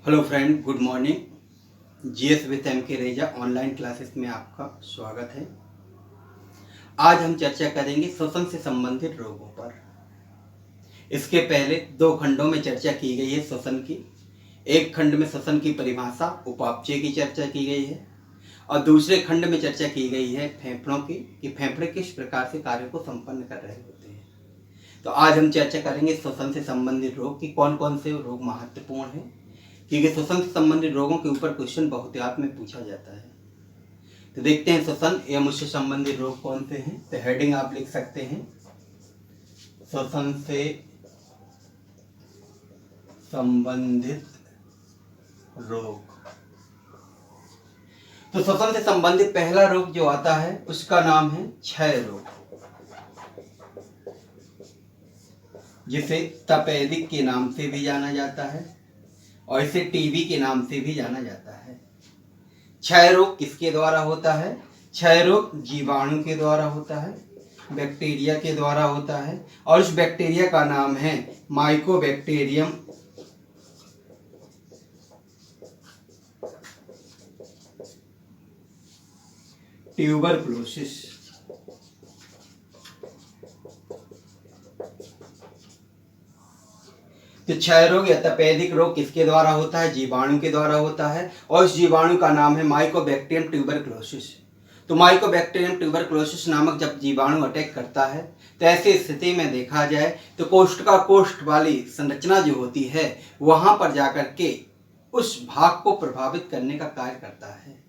Hello friend, good morning. GS with M K Raza online classes में आपका स्वागत है। आज हम चर्चा करेंगे श्वसन से संबंधित रोगों पर। इसके पहले दो खंडों में चर्चा की गई है श्वसन की। एक खंड में श्वसन की परिभाषा उपापचय की चर्चा की गई है और दूसरे खंड में चर्चा की गई है फेफड़ों की कि फेफड़े किस प्रकार से कार्य को संपन्न कर रहे होते हैं। तो आज हम चर्चा करेंगे श्वसन से संबंधित रोग की कौन कौन से रोग महत्वपूर्ण हैं, क्योंकि श्वसन से संबंधित रोगों के ऊपर क्वेश्चन बहुतायत में पूछा जाता है। तो देखते हैं श्वसन एवं उससे संबंधित रोग कौन से हैं। तो हेडिंग आप लिख सकते हैं, श्वसन से संबंधित रोग। तो श्वसन से संबंधित पहला रोग जो आता है उसका नाम है क्षय रोग, जिसे तपेदिक के नाम से भी जाना जाता है और इसे टीबी के नाम से भी जाना जाता है। क्षय रोग किसके द्वारा होता है? क्षय रोग जीवाणु के द्वारा होता है, बैक्टीरिया के द्वारा होता है और उस बैक्टीरिया का नाम है माइकोबैक्टीरियम ट्यूबरकुलोसिस। तो क्षय रोग या तपेदिक रोग किसके द्वारा होता है? जीवाणु के द्वारा होता है और उस जीवाणु का नाम है माइकोबैक्टीरियम ट्यूबरकुलोसिस। तो माइकोबैक्टीरियम ट्यूबरकुलोसिस नामक जब जीवाणु अटैक करता है तो ऐसी स्थिति में देखा जाए तो कोष्ठकाकोष्ठ वाली संरचना जो होती है वहां पर जाकर के उस भाग को प्रभावित करने का कार्य करता है।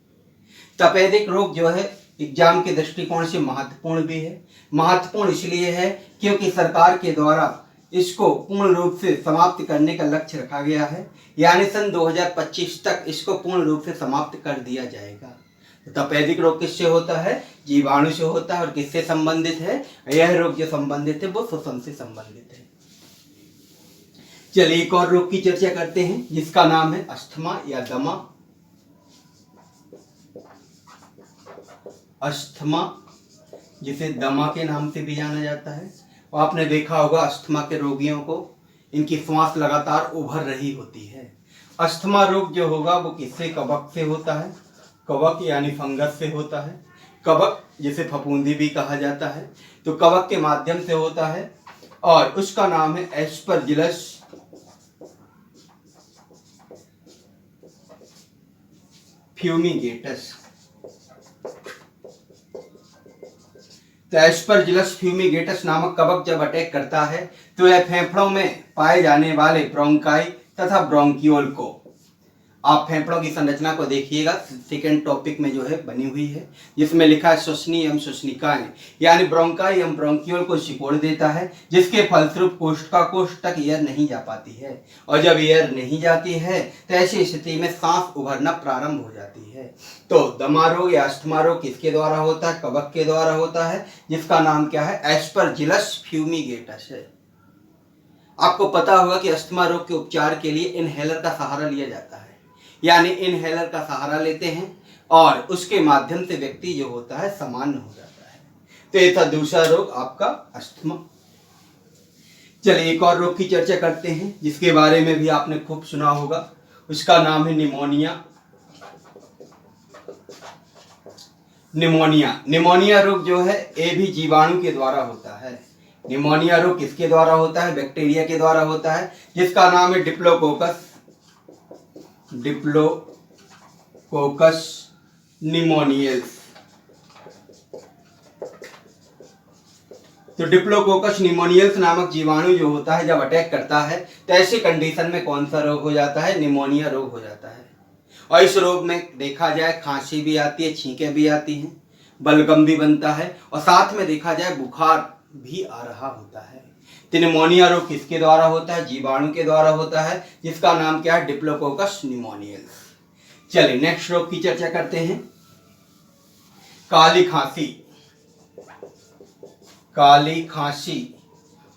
तपेदिक रोग जो है एग्जाम के दृष्टिकोण से महत्वपूर्ण भी है। महत्वपूर्ण इसलिए है क्योंकि सरकार के द्वारा इसको पूर्ण रूप से समाप्त करने का लक्ष्य रखा गया है, यानी सन 2025 तक इसको पूर्ण रूप से समाप्त कर दिया जाएगा। तो तपेदिक रोग किससे होता है? जीवाणु से होता है। और किससे संबंधित है? यह रोग जो संबंधित है वो श्वसन से संबंधित है। चलिए एक और रोग की चर्चा करते हैं जिसका नाम है अस्थमा या दमा। अस्थमा जिसे दमा के नाम से भी जाना जाता है। और आपने देखा होगा अस्थमा के रोगियों को इनकी श्वास लगातार उभर रही होती है। अस्थमा रोग जो होगा वो किससे? कवक से होता है। कवक यानी फंगस से होता है। कवक जिसे फफूंदी भी कहा जाता है, तो कवक के माध्यम से होता है और उसका नाम है एस्परजिलस फ्यूमिगेटस। तो एस्परजिलस फ्यूमिगेटस नामक कवक जब अटैक करता है तो यह फेफड़ों में पाए जाने वाले ब्रोंकाई तथा ब्रोंकियोल को, आप फेफड़ों की संरचना को देखिएगा, सेकेंड टॉपिक में जो है बनी हुई है जिसमें लिखा है श्वसनी एवं श्वसनिकाएं, यानी ब्रोंकाई एवं ब्रोंकियोल को सिकोड़ देता है, जिसके फलस्वरूप कोष्ठकाकोष्ठ तक एयर नहीं जा पाती है। और जब एयर नहीं जाती है तो ऐसी स्थिति में सांस उभरना प्रारंभ हो जाती है। तो दमा रोग या अस्थमा रोग किसके द्वारा होता है? कवक के द्वारा होता है, जिसका नाम क्या है? एस्परजिलस फ्यूमिगेटस है। आपको पता होगा कि अस्थमा रोग के उपचार के लिए इनहेलर का सहारा लिया जाता है, यानी इनहेलर का सहारा लेते हैं और उसके माध्यम से व्यक्ति जो होता है सामान्य हो जाता है। तो ये था दूसरा रोग आपका अस्थमा। चलिए एक और रोग की चर्चा करते हैं जिसके बारे में भी आपने खूब सुना होगा, उसका नाम है निमोनिया। निमोनिया निमोनिया रोग जो है ये भी जीवाणु के द्वारा होता है। निमोनिया रोग किसके द्वारा होता है? बैक्टीरिया के द्वारा होता है, जिसका नाम है डिप्लोकोकस निमोनियल्स। तो डिप्लोकोकस निमोनियल्स नामक जीवाणु जो होता है जब अटैक करता है तो ऐसी कंडीशन में कौन सा रोग हो जाता है? निमोनिया रोग हो जाता है। और इस रोग में देखा जाए खांसी भी आती है, छींकें भी आती हैं, बलगम भी बनता है और साथ में देखा जाए बुखार भी आ रहा होता है। तो निमोनिया रोग किसके द्वारा होता है? जीवाणु के द्वारा होता है, जिसका नाम क्या है? डिप्लोकोकस निमोनियल्स। चलिए नेक्स्ट रोग की चर्चा करते हैं, काली खांसी। काली खांसी,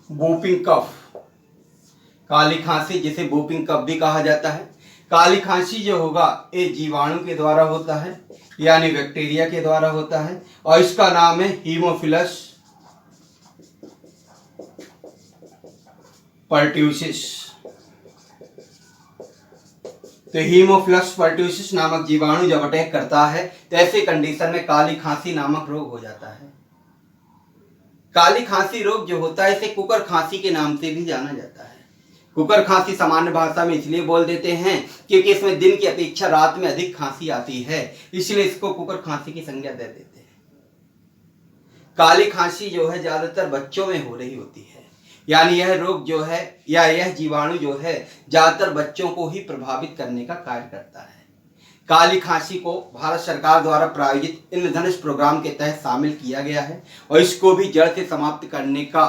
वूपिंग कफ। काली खांसी जिसे वूपिंग कफ भी कहा जाता है। काली खांसी जो होगा ये जीवाणु के द्वारा होता है, यानी बैक्टीरिया के द्वारा होता है और इसका नाम है हीमोफिलस पर्ट्यूसिस। तो हीमोफिलस परट्यूसिस नामक जीवाणु जब अटैक करता है तो ऐसे कंडीशन में काली खांसी नामक रोग हो जाता है। काली खांसी रोग जो होता है इसे कुकर खांसी के नाम से भी जाना जाता है। कुकर खांसी सामान्य भाषा में इसलिए बोल देते हैं क्योंकि इसमें दिन की अपेक्षा रात में अधिक खांसी आती है, इसलिए इसको कुकर खांसी की संज्ञा दे देते हैं। काली खांसी जो है ज्यादातर बच्चों में हो रही होती है, यानी यह रोग जो है या यह जीवाणु जो है ज्यादातर बच्चों को ही प्रभावित करने का कार्य करता है। काली खांसी को भारत सरकार द्वारा प्रायोजित इंद्रधनुष प्रोग्राम के तहत शामिल किया गया है और इसको भी जड़ से समाप्त करने का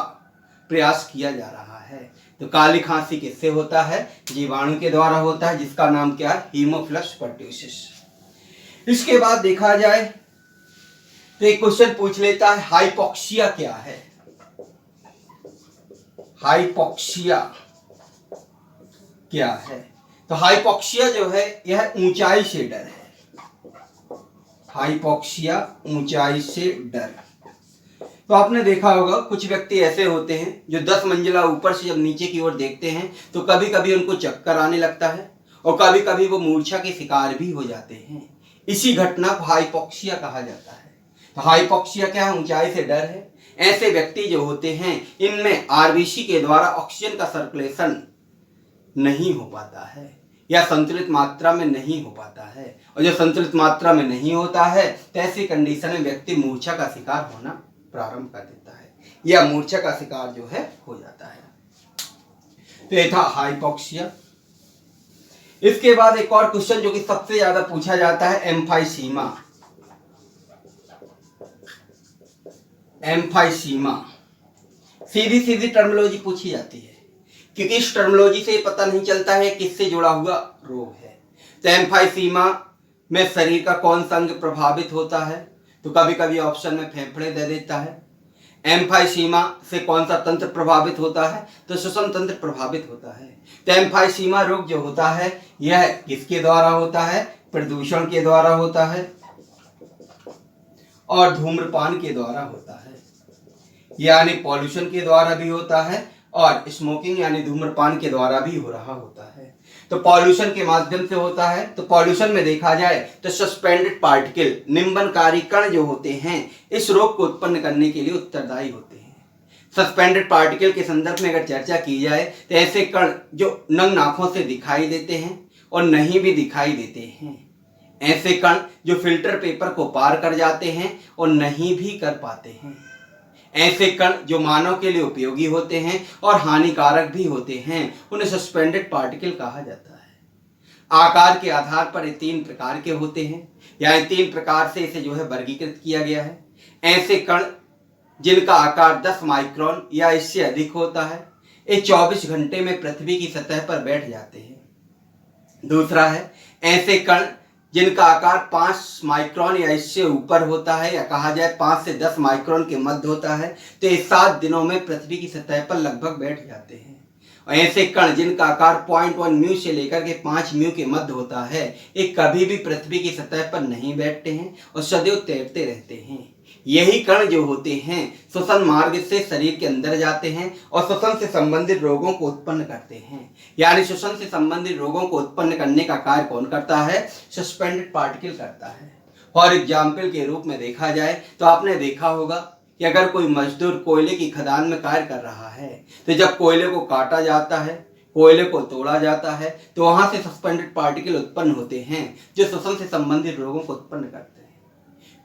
प्रयास किया जा रहा है। तो काली खांसी किससे होता है? जीवाणु के द्वारा होता है, जिसका नाम क्या है? Haemophilus pertussis. इसके बाद देखा जाए तो एक क्वेश्चन पूछ लेता है, हाइपोक्सिया क्या है? हाइपोक्सिया क्या है? तो हाइपोक्सिया जो है यह ऊंचाई से डर है। हाइपोक्सिया ऊंचाई से डर। तो आपने देखा होगा कुछ व्यक्ति ऐसे होते हैं जो 10 मंजिला ऊपर से जब नीचे की ओर देखते हैं तो कभी कभी उनको चक्कर आने लगता है और कभी कभी वो मूर्छा के शिकार भी हो जाते हैं। इसी घटना को हाइपोक्सिया कहा जाता है। तो हाइपोक्सिया क्या है? ऊंचाई से डर है। ऐसे व्यक्ति जो होते हैं इनमें आरबीसी के द्वारा ऑक्सीजन का सर्कुलेशन नहीं हो पाता है या संतुलित मात्रा में नहीं हो पाता है, और जब संतुलित मात्रा में नहीं होता है तो ऐसी कंडीशन में व्यक्ति मूर्छा का शिकार होना प्रारंभ कर देता है या मूर्छा का शिकार जो है हो जाता है। तो ये था हाइपोक्सिया। इसके बाद एक और क्वेश्चन जो कि सबसे ज्यादा पूछा जाता है, एम्फाइसीमा। एम्फाइसीमा सीधी सीधी टर्मिनोलॉजी पूछी जाती है क्योंकि इस टर्मिनोलॉजी से पता नहीं चलता है किससे जुड़ा हुआ रोग है। तो एम्फाइसीमा में शरीर का कौन सा अंग प्रभावित होता है? तो कभी कभी ऑप्शन में फेफड़े दे देता है। एम्फाइसीमा से कौन सा तंत्र प्रभावित होता है? तो श्वसन तंत्र प्रभावित होता है। तो एम्फाइसीमा रोग जो होता है यह किसके द्वारा होता है? प्रदूषण के द्वारा होता है और धूम्रपान के द्वारा होता है, यानी पॉल्यूशन के द्वारा भी होता है और स्मोकिंग यानी धूम्रपान के द्वारा भी हो रहा होता है। तो पॉल्यूशन के माध्यम से होता है। तो पॉल्यूशन में देखा जाए तो सस्पेंडेड पार्टिकल, निंबनकारी कण जो होते हैं इस रोग को उत्पन्न करने के लिए उत्तरदायी होते हैं। सस्पेंडेड पार्टिकल के संदर्भ में अगर चर्चा की जाए तो ऐसे कण जो नंग आंखों से दिखाई देते हैं और नहीं भी दिखाई देते हैं, ऐसे कण जो फिल्टर पेपर को पार कर जाते हैं और नहीं भी कर पाते हैं, ऐसे कण जो मानव के लिए उपयोगी होते हैं और हानिकारक भी होते हैं, उन्हें सस्पेंडेड पार्टिकल कहा जाता है। आकार के आधार पर ये 3 प्रकार के होते हैं, यानी 3 प्रकार से इसे जो है वर्गीकृत किया गया है। ऐसे कण जिनका आकार 10 माइक्रोन या इससे अधिक होता है, ये 24 घंटे में पृथ्वी की सतह पर बैठ जाते हैं। दूसरा है ऐसे कण जिनका आकार 5 माइक्रोन या इससे ऊपर होता है, या कहा जाए 5 से 10 माइक्रोन के मध्य होता है, तो ये 7 दिनों में पृथ्वी की सतह पर लगभग बैठ जाते हैं। और ऐसे कण जिनका आकार 0.1 म्यू से लेकर के 5 म्यू के मध्य होता है, ये कभी भी पृथ्वी की सतह पर नहीं बैठते हैं और सदैव तैरते रहते हैं। यही कण जो होते हैं श्वसन मार्ग से शरीर के अंदर जाते हैं और श्वसन से संबंधित रोगों को उत्पन्न करते हैं। यानी श्वसन से संबंधित रोगों को उत्पन्न करने का कार्य कौन करता है? सस्पेंडेड पार्टिकल करता है। फॉर एग्जाम्पल के रूप में देखा जाए तो आपने देखा होगा कि अगर कोई मजदूर कोयले की खदान में कार्य कर रहा है तो जब कोयले को काटा जाता है, कोयले को तोड़ा जाता है, तो वहां से सस्पेंडेड पार्टिकल उत्पन्न होते हैं जो श्वसन से संबंधित रोगों को उत्पन्न करते हैं।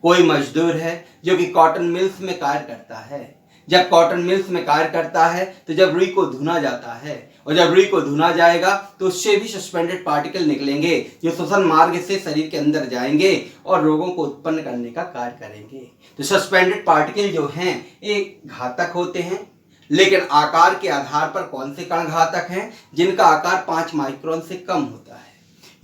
कोई मजदूर है जो कि कॉटन मिल्स में कार्य करता है, जब कॉटन मिल्स में कार्य करता है तो जब रुई को धुना जाता है और जब रुई को धुना जाएगा तो उससे भी सस्पेंडेड पार्टिकल निकलेंगे जो श्वसन मार्ग से शरीर के अंदर जाएंगे और रोगों को उत्पन्न करने का कार्य करेंगे। तो सस्पेंडेड पार्टिकल जो हैं ये घातक होते हैं, लेकिन आकार के आधार पर कौन से कण घातक हैं? जिनका आकार 5 माइक्रोन से कम होता है।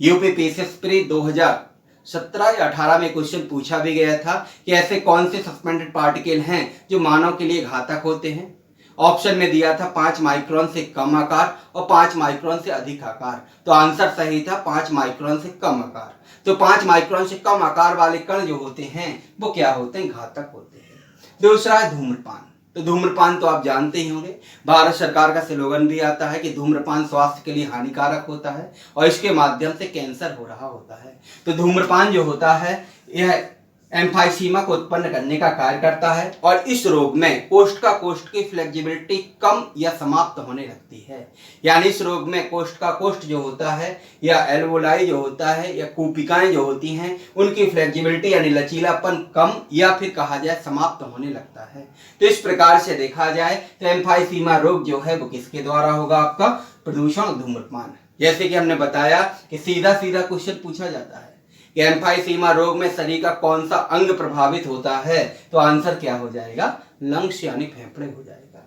यूपीपीएससी प्री 2017 या 18 में क्वेश्चन पूछा भी गया था कि ऐसे कौन से सस्पेंडेड पार्टिकल हैं जो मानव के लिए घातक होते हैं। ऑप्शन में दिया था 5 माइक्रोन से कम आकार और 5 माइक्रोन से अधिक आकार। तो आंसर सही था 5 माइक्रोन से कम आकार। तो 5 माइक्रोन से कम आकार वाले कण जो होते हैं वो क्या होते हैं? घातक होते हैं। दूसरा है धूम्रपान। तो धूम्रपान तो आप जानते ही होंगे, भारत सरकार का स्लोगन भी आता है कि धूम्रपान स्वास्थ्य के लिए हानिकारक होता है और इसके माध्यम से कैंसर हो रहा होता है। तो धूम्रपान जो होता है यह एम्फाइसीमा को उत्पन्न करने का कार्य करता है और इस रोग में कोष्ठ की फ्लेक्सिबिलिटी कम या समाप्त होने लगती है। यानी इस रोग में कोष्ठ जो होता है या एल्वोलाई जो होता है या कूपिकाएं जो होती हैं उनकी फ्लेक्सिबिलिटी यानी लचीलापन कम या फिर कहा जाए समाप्त होने लगता है। तो इस प्रकार से देखा जाए तो एम्फाइसीमा रोग जो है वो किसके द्वारा होगा? आपका प्रदूषण और धूम्रपान। जैसे कि हमने बताया कि सीधा क्वेश्चन पूछा जाता है कि एम्फाइसीमा रोग में शरीर का कौन सा अंग प्रभावित होता है, तो आंसर क्या हो जाएगा? लंग्स यानी फेफड़े हो जाएगा।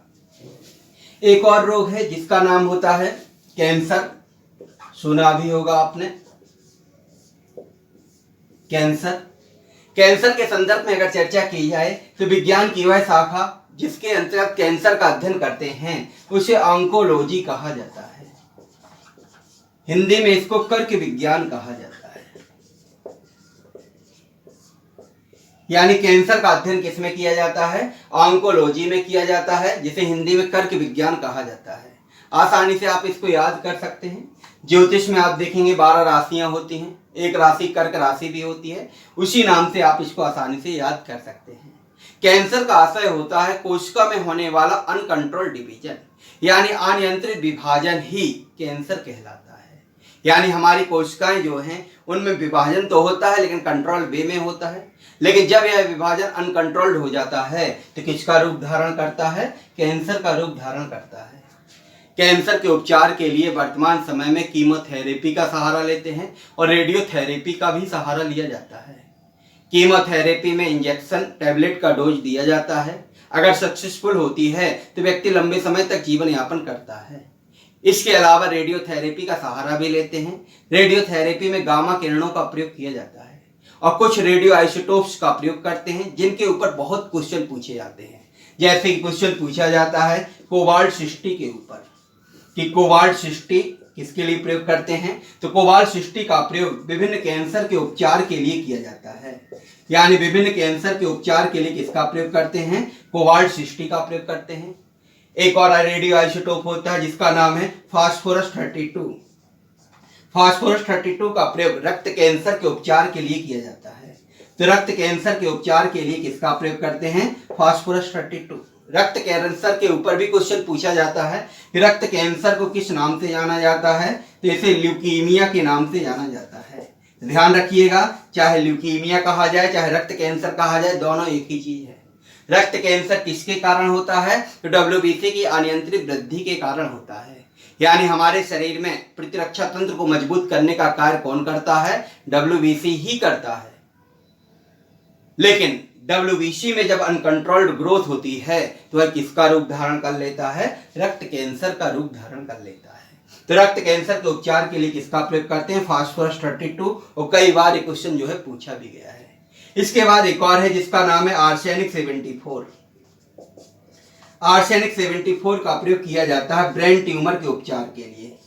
एक और रोग है जिसका नाम होता है कैंसर, सुना भी होगा आपने। कैंसर के संदर्भ में अगर चर्चा की जाए तो विज्ञान की वह शाखा जिसके अंतर्गत कैंसर का अध्ययन करते हैं उसे ऑन्कोलॉजी कहा जाता है। हिंदी में इसको कर्क विज्ञान कहा जाता है। यानी कैंसर का अध्ययन किसमें किया जाता है? ऑन्कोलॉजी में किया जाता है, जिसे हिंदी में कर्क विज्ञान कहा जाता है। आसानी से आप इसको याद कर सकते हैं। ज्योतिष में आप देखेंगे 12 राशियां होती हैं, एक राशि कर्क राशि भी होती है, उसी नाम से आप इसको आसानी से याद कर सकते हैं। कैंसर का आशय होता है कोशिका में होने वाला अनकंट्रोल्ड डिवीजन, यानी अनियंत्रित विभाजन ही कैंसर कहलाता है। यानी हमारी कोशिकाएं जो हैं उनमें विभाजन तो होता है लेकिन कंट्रोल वे में होता है, लेकिन जब यह विभाजन अनकंट्रोल्ड हो जाता है तो किसका रूप धारण करता है? कैंसर का रूप धारण करता है। कैंसर के उपचार के लिए वर्तमान समय में कीमोथेरेपी का सहारा लेते हैं और रेडियोथेरेपी का भी सहारा लिया जाता है। कीमोथेरेपी में इंजेक्शन टैबलेट का डोज दिया जाता है। अगर सक्सेसफुल होती है तो व्यक्ति लंबे समय तक जीवन यापन करता है। इसके अलावा रेडियोथेरेपी का सहारा भी लेते हैं। रेडियोथेरेपी में गामा किरणों का प्रयोग किया जाता है और कुछ रेडियो आइसोटोप्स का प्रयोग करते हैं जिनके ऊपर बहुत क्वेश्चन पूछे जाते हैं। जैसे कि क्वेश्चन पूछा जाता है कोबाल्ट 60 के ऊपर कि कोबाल्ट 60 किसके लिए प्रयोग करते हैं? तो कोबाल्ट 60 का प्रयोग विभिन्न कैंसर के उपचार के लिए किया जाता है। यानी विभिन्न कैंसर के उपचार के लिए किसका प्रयोग करते हैं? कोबाल्ट 60 का प्रयोग करते हैं। एक और रेडियो आइसोटोप होता है जिसका नाम है फास्फोरस 32। फास्फोरस 32 का प्रयोग रक्त कैंसर के उपचार के लिए किया जाता है। तो रक्त कैंसर के उपचार के लिए किसका प्रयोग करते हैं? फास्फोरस 32। रक्त कैंसर के ऊपर भी क्वेश्चन पूछा जाता है कि रक्त कैंसर को किस नाम से जाना जाता है? तो इसे ल्यूकीमिया के नाम से जाना जाता है। ध्यान रखिएगा, चाहे ल्यूकीमिया कहा जाए चाहे रक्त कैंसर कहा जाए, दोनों एक ही चीज है। रक्त कैंसर किसके कारण होता है? तो WBC की अनियंत्रित वृद्धि के कारण होता है। यानी हमारे शरीर में प्रतिरक्षा तंत्र को मजबूत करने का कार्य कौन करता है? WBC ही करता है। लेकिन WBC में जब अनकंट्रोल्ड ग्रोथ होती है तो वह किसका रूप धारण कर लेता है? रक्त कैंसर का रूप धारण कर लेता है। तो रक्त कैंसर के उपचार के लिए किसका प्रयोग करते हैं? फास्फोरस 32। और कई बार ये क्वेश्चन जो है पूछा भी गया है। इसके बाद एक और है जिसका नाम है आर्सेनिक 74। आर्सेनिक 74 का प्रयोग किया जाता है ब्रेन ट्यूमर के उपचार के लिए।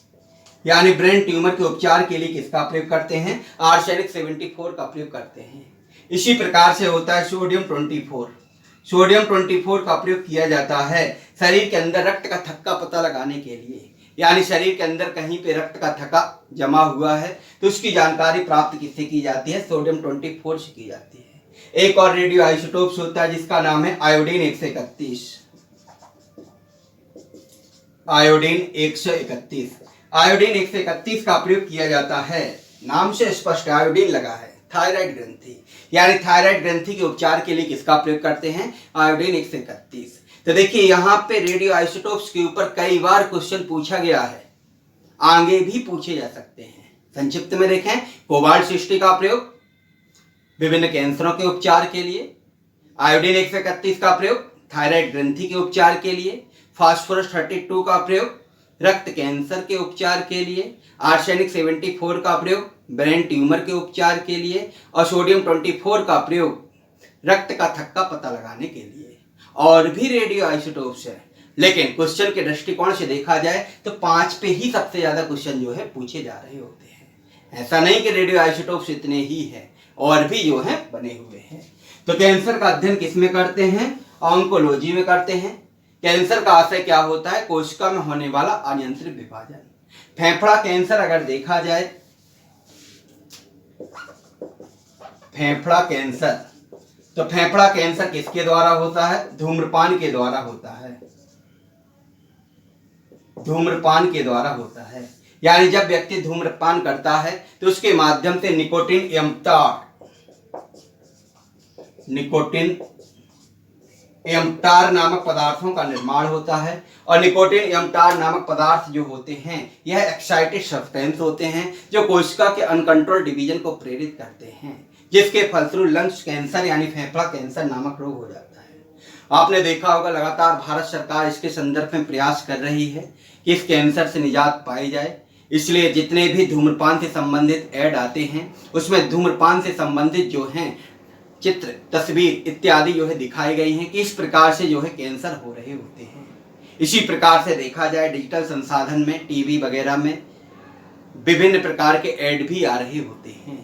यानी ब्रेन ट्यूमर के उपचार के लिए किसका प्रयोग करते हैं? आर्सेनिक 74 का प्रयोग करते हैं। इसी प्रकार से होता है सोडियम 24। सोडियम 24 का प्रयोग किया जाता है शरीर के अंदर रक्त का थक्का पता लगाने के लिए। यानी शरीर के अंदर कहीं पे रक्त का थक्का जमा हुआ है तो उसकी जानकारी प्राप्त किससे की जाती है? सोडियम 24 से की जाती है। एक और रेडियो आइसोटोप्स होता है जिसका नाम है आयोडीन 131। आयोडीन 131। आयोडीन 131 का प्रयोग किया जाता है, नाम से स्पष्ट आयोडीन लगा है, थायराइड ग्रंथि। यानी थायराइड ग्रंथि के उपचार के लिए किसका प्रयोग करते हैं? आयोडीन 131। तो देखिए यहाँ पे रेडियो आइसोटोप्स के ऊपर कई बार क्वेश्चन पूछा गया है, आगे भी पूछे जा सकते हैं। संक्षिप्त में देखें, कोबाल्ट 60 का प्रयोग विभिन्न कैंसरों के उपचार के लिए, आयोडीन 131 का प्रयोग थायराइड ग्रंथि के उपचार के लिए, फास्फोरस 32 का प्रयोग रक्त कैंसर के उपचार के लिए, आर्सेनिक 74 का प्रयोग ब्रेन ट्यूमर के उपचार के लिए और सोडियम 24 का प्रयोग रक्त का थक्का पता लगाने के लिए। और भी रेडियो आइसोटोप्स है, लेकिन क्वेश्चन के दृष्टिकोण से देखा जाए तो 5 पे ही सबसे ज्यादा क्वेश्चन जो है पूछे जा रहे होते हैं। ऐसा नहीं कि रेडियो आइसोटोप्स इतने ही हैं, और भी जो है बने हुए हैं। तो कैंसर का अध्ययन किसमें करते हैं? ऑन्कोलॉजी में करते हैं। कैंसर का आशय क्या होता है? कोशिका में होने वाला अनियंत्रित विभाजन। फेफड़ा कैंसर अगर देखा जाए, फेफड़ा कैंसर, तो फेफड़ा कैंसर किसके द्वारा होता है? धूम्रपान के द्वारा होता है। धूम्रपान के द्वारा होता है, यानी जब व्यक्ति धूम्रपान करता है तो उसके माध्यम से निकोटीन एम्पटार नामक पदार्थों का निर्माण होता है। और निकोटीन एम्पटार नामक पदार्थ जो होते हैं यह एक्साइटेड सब्सटेंस होते हैं जो कोशिका के अनकंट्रोल डिवीजन को प्रेरित करते हैं, जिसके फलस्वरूप लंग्स कैंसर यानी फेफड़ा कैंसर नामक रोग हो जाता है। आपने देखा होगा लगातार भारत सरकार इसके संदर्भ में प्रयास कर रही है कि इस कैंसर से निजात पाई जाए। इसलिए जितने भी धूम्रपान से संबंधित ऐड आते हैं उसमें धूम्रपान से संबंधित जो हैं चित्र, तस्वीर इत्यादि जो है दिखाई गई हैं कि इस प्रकार से जो है कैंसर हो रहे होते हैं। इसी प्रकार से देखा जाए डिजिटल संसाधन में, टीवी वगैरह में विभिन्न प्रकार के ऐड भी आ रहे होते हैं।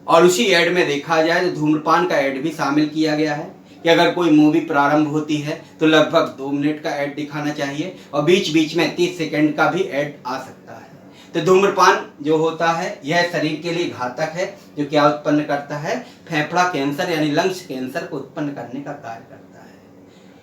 और उसी ऐड में देखा जाए तो धूम्रपान का ऐड भी शामिल किया गया है कि अगर कोई मूवी प्रारंभ होती है तो लगभग 2 मिनट का ऐड दिखाना चाहिए और बीच बीच में 30 सेकंड का भी ऐड आ सकता है। तो धूम्रपान जो होता है यह शरीर के लिए घातक है, जो क्या उत्पन्न करता है? फेफड़ा कैंसर यानी लंग्स कैंसर को उत्पन्न करने का कार्य करता है।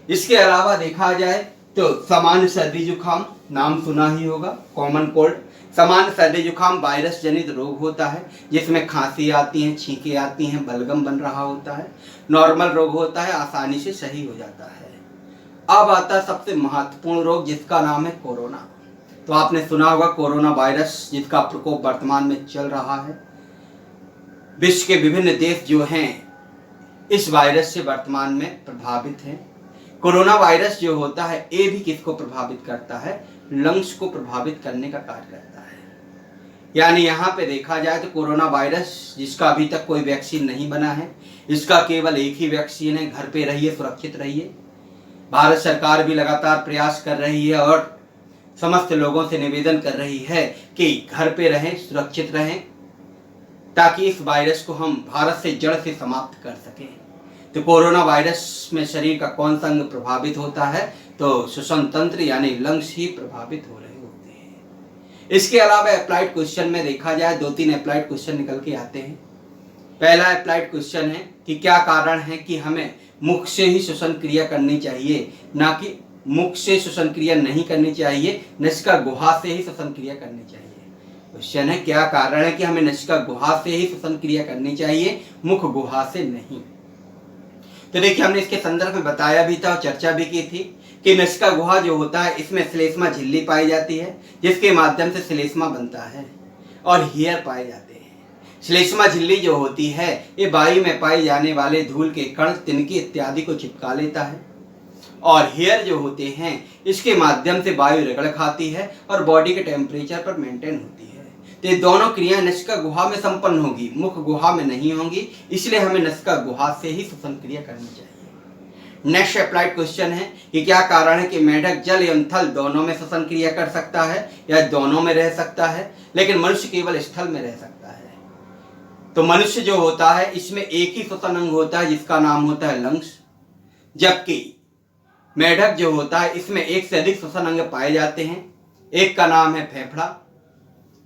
इसके अलावा देखा जाए तो सामान्य सर्दी जुकाम, नाम सुना ही होगा, कॉमन कोल्ड। सामान्य सर्दी जुकाम वायरस जनित रोग होता है जिसमें खांसी आती है, छींकें आती हैं, बलगम बन रहा होता है। नॉर्मल रोग होता है, आसानी से सही हो जाता है। अब आता है सबसे महत्वपूर्ण रोग जिसका नाम है कोरोना। तो आपने सुना होगा कोरोना वायरस जिसका प्रकोप वर्तमान में चल रहा है। विश्व के विभिन्न देश जो हैं इस वायरस से वर्तमान में प्रभावित हैं। कोरोना वायरस जो होता है ये भी किसको प्रभावित करता है? लंग्स को प्रभावित करने का कार्य करता है। यानी यहाँ पे देखा जाए तो कोरोना वायरस जिसका अभी तक कोई वैक्सीन नहीं बना है, इसका केवल एक ही वैक्सीन है, घर पे रहिए, सुरक्षित रहिए। भारत सरकार भी लगातार प्रयास कर रही है और समस्त लोगों से निवेदन कर रही है कि घर पे रहें, सुरक्षित रहें, ताकि इस वायरस को हम भारत से जड़ से समाप्त कर सकें। तो कोरोना वायरस में शरीर का कौन सा अंग प्रभावित होता है? तो श्वसन तंत्र यानी लंग्स ही प्रभावित हो रहे होते हैं। इसके अलावा अप्लाइड क्वेश्चन में देखा जाए 2-3 अप्लाइड क्वेश्चन निकल के आते हैं। पहला अप्लाइड क्वेश्चन है कि क्या कारण है कि हमें मुख से ही श्वसन क्रिया करनी चाहिए, ना कि मुख से श्वसन क्रिया नहीं करनी चाहिए, नसिका गुहा से ही श्वसन क्रिया करनी चाहिए। क्वेश्चन है क्या कारण है कि हमें नसिका गुहा से ही श्वसन क्रिया करनी चाहिए, मुख गुहा से नहीं। तो देखिए हमने इसके संदर्भ में बताया भी था और चर्चा भी की थी कि नसिका गुहा जो होता है इसमें श्लेष्मा झिल्ली पाई जाती है जिसके माध्यम से श्लेष्मा बनता है और हेयर पाए जाते हैं। श्लेष्मा झिल्ली जो होती है ये वायु में पाए जाने वाले धूल के कण, तिनके इत्यादि को चिपका लेता है। और हेयर जो होते हैं इसके माध्यम से वायु रगड़ खाती है और बॉडी के टेम्परेचर पर मेंटेन होती है। तो ये दोनों क्रियाएं नसिका गुहा में संपन्न होगी, मुख गुहा में नहीं होंगी, इसलिए हमें नसिका गुहा से ही श्वसन क्रिया करनी चाहिए। नेक्स्ट अप्लाइड क्वेश्चन है कि क्या कारण है कि मेढक जल एवं थल दोनों में श्वसन क्रिया कर सकता है या दोनों में रह सकता है, लेकिन मनुष्य केवल स्थल में रह सकता है। तो मनुष्य जो होता है इसमें एक ही श्वसन अंग होता है जिसका नाम होता है लंग्स, जबकि मेढक जो होता है इसमें एक से अधिक श्वसन अंग पाए जाते हैं। एक का नाम है फेफड़ा,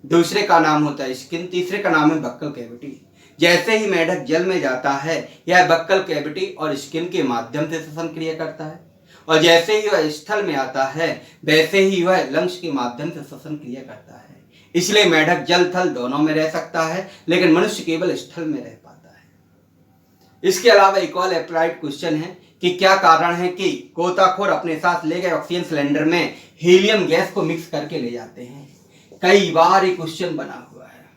दूसरे का नाम होता है स्किन, तीसरे का नाम है बक्कल कैविटी। जैसे ही मेढक जल में जाता है यह बक्कल कैविटी और स्किन के माध्यम से श्वसन क्रिया करता है, और जैसे ही वह स्थल में आता है वैसे ही वह लंग्स के माध्यम से श्वसन क्रिया करता है। इसलिए मेढक जल थल दोनों में रह सकता है, लेकिन मनुष्य केवल स्थल में रह पाता है। इसके अलावा एक और अप्लाइड क्वेश्चन है कि क्या कारण है कि गोताखोर अपने साथ ले गए ऑक्सीजन सिलेंडर में हीलियम गैस को मिक्स करके ले जाते हैं। कई बार ये क्वेश्चन बना हुआ है।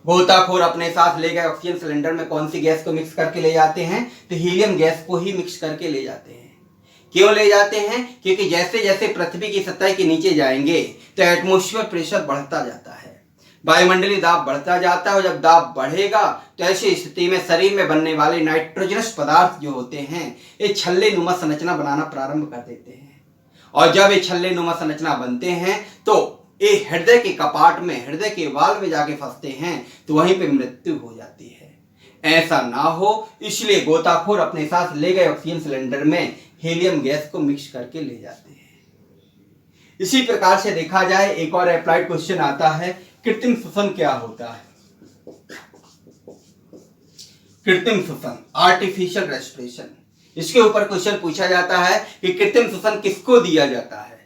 गोताखोर अपने साथ ले गए ऑक्सीजन सिलेंडर में कौन सी गैस को मिक्स करके ले जाते हैं? तो हीलियम गैस को ही मिक्स करके ले जाते हैं। क्यों ले जाते हैं? क्योंकि जैसे जैसे पृथ्वी की सतह के नीचे जाएंगे तो एटमॉस्फेयर प्रेशर बढ़ता जाता है, वायुमंडलीय दाब बढ़ता जाता है, और जब दाब बढ़ेगा तो ऐसी स्थिति में शरीर में बनने वाले नाइट्रोजनस पदार्थ जो होते हैं ये छल्ले नुमा संरचना बनाना प्रारंभ कर देते हैं। और जब ये छल्ले नुमा संरचना बनते हैं तो ये हृदय के कपाट में, हृदय के वाल्व में जाके फंसते हैं, तो वहीं पे मृत्यु हो जाती है। ऐसा ना हो इसलिए गोताखोर अपने साथ ले गए ऑक्सीजन सिलेंडर में हीलियम गैस को मिक्स करके ले जाते हैं। इसी प्रकार से देखा जाए एक और अप्लाइड क्वेश्चन आता है, कृत्रिम श्वसन क्या होता है? कृत्रिम श्वसन, आर्टिफिशियल रेस्पिरेशन, इसके ऊपर क्वेश्चन पूछा जाता है कि कृत्रिम श्वसन किसको दिया जाता है?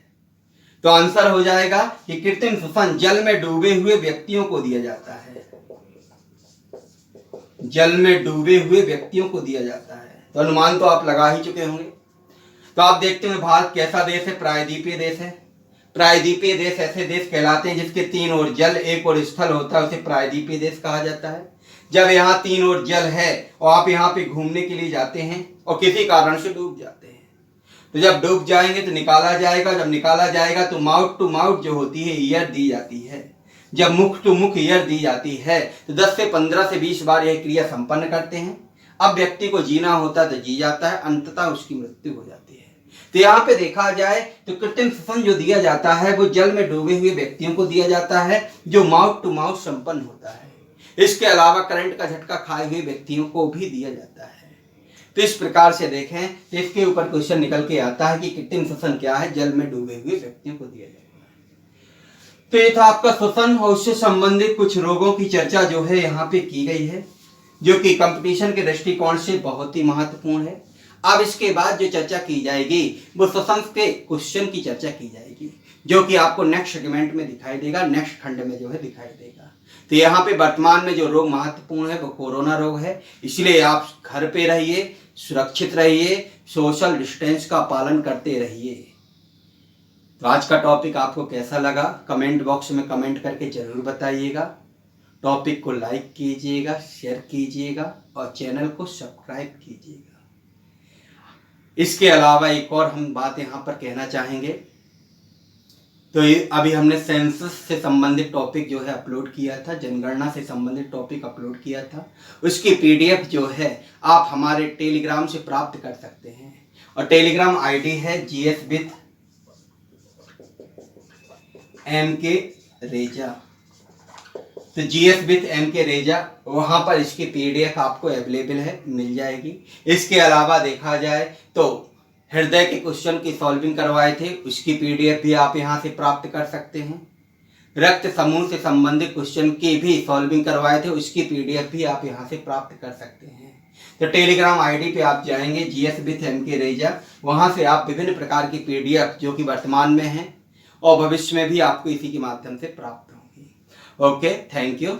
तो आंसर हो जाएगा कि कृत्रिम श्वसन जल में डूबे हुए व्यक्तियों को दिया जाता है। जल में डूबे हुए व्यक्तियों को दिया जाता है। तो अनुमान तो आप लगा ही चुके होंगे। तो आप देखते हैं भारत कैसा देश है? प्रायद्वीपीय देश है। प्रायद्वीपीय देश ऐसे देश कहलाते हैं जिसके तीन ओर जल एक और स्थल होता है, उसे प्रायद्वीपीय देश कहा जाता है। जब यहाँ तीन ओर जल है और आप यहाँ पे घूमने के लिए जाते हैं और किसी कारण से डूब जाते हैं, तो जब डूब जाएंगे तो निकाला जाएगा। जब निकाला जाएगा तो माउथ टू माउथ जो होती है ईयर दी जाती है। जब मुख टू मुख ईयर दी जाती है तो 10 से 15 से 20 बार यह क्रिया संपन्न करते हैं। अब व्यक्ति को जीना होता है तो जी जाता है, अंततः उसकी मृत्यु हो जाती है। तो यहाँ पे देखा जाए तो कृत्रिम श्वसन जो दिया जाता है वो जल में डूबे हुए व्यक्तियों को दिया जाता है जो माउथ टू माउथ संपन्न होता है। इसके अलावा करंट का झटका खाए हुए व्यक्तियों को भी दिया जाता है। तो इस प्रकार से देखें तो इसके ऊपर क्वेश्चन निकल के आता है कि कृत्रिम श्वसन क्या है? जल में डूबे हुए व्यक्तियों को दिया जाता है। तो ये था आपका श्वसन और उससे संबंधित कुछ रोगों की चर्चा जो है यहाँ पे की गई है, जो कि कंपटीशन के दृष्टिकोण से बहुत ही महत्वपूर्ण है। अब इसके बाद जो चर्चा की जाएगी वो श्वसन के क्वेश्चन की चर्चा की जाएगी, जो कि आपको नेक्स्ट सेगमेंट में दिखाई देगा, नेक्स्ट खंड में जो है दिखाई देगा। तो यहाँ पे वर्तमान में जो रोग महत्वपूर्ण है वो कोरोना रोग है, इसलिए आप घर पे रहिए, सुरक्षित रहिए, सोशल डिस्टेंस का पालन करते रहिए। तो आज का टॉपिक आपको कैसा लगा कमेंट बॉक्स में कमेंट करके जरूर बताइएगा। टॉपिक को लाइक कीजिएगा, शेयर कीजिएगा और चैनल को सब्सक्राइब कीजिएगा। इसके अलावा एक और हम बात यहाँ पर कहना चाहेंगे, तो अभी हमने सेंसस से संबंधित टॉपिक जो है अपलोड किया था, जनगणना से संबंधित टॉपिक अपलोड किया था, उसकी पीडीएफ जो है आप हमारे टेलीग्राम से प्राप्त कर सकते हैं और टेलीग्राम आईडी है GS with MK रेजा। तो GS with MK रेजा, वहाँ पर इसकी पीडीएफ आपको अवेलेबल है, मिल जाएगी। इसके अलावा देखा जाए तो हृदय के क्वेश्चन की सॉल्विंग करवाए थे, उसकी पीडीएफ भी आप यहाँ से प्राप्त कर सकते हैं। रक्त समूह से संबंधित क्वेश्चन की भी सॉल्विंग करवाए थे, उसकी पीडीएफ भी आप यहाँ से प्राप्त कर सकते हैं। तो टेलीग्राम आईडी पे आप जाएंगे GS with MK रेजा, वहाँ से आप विभिन्न प्रकार की पीडीएफ जो कि वर्तमान में है और भविष्य में भी आपको इसी के माध्यम से प्राप्त होंगी। Okay, thank you.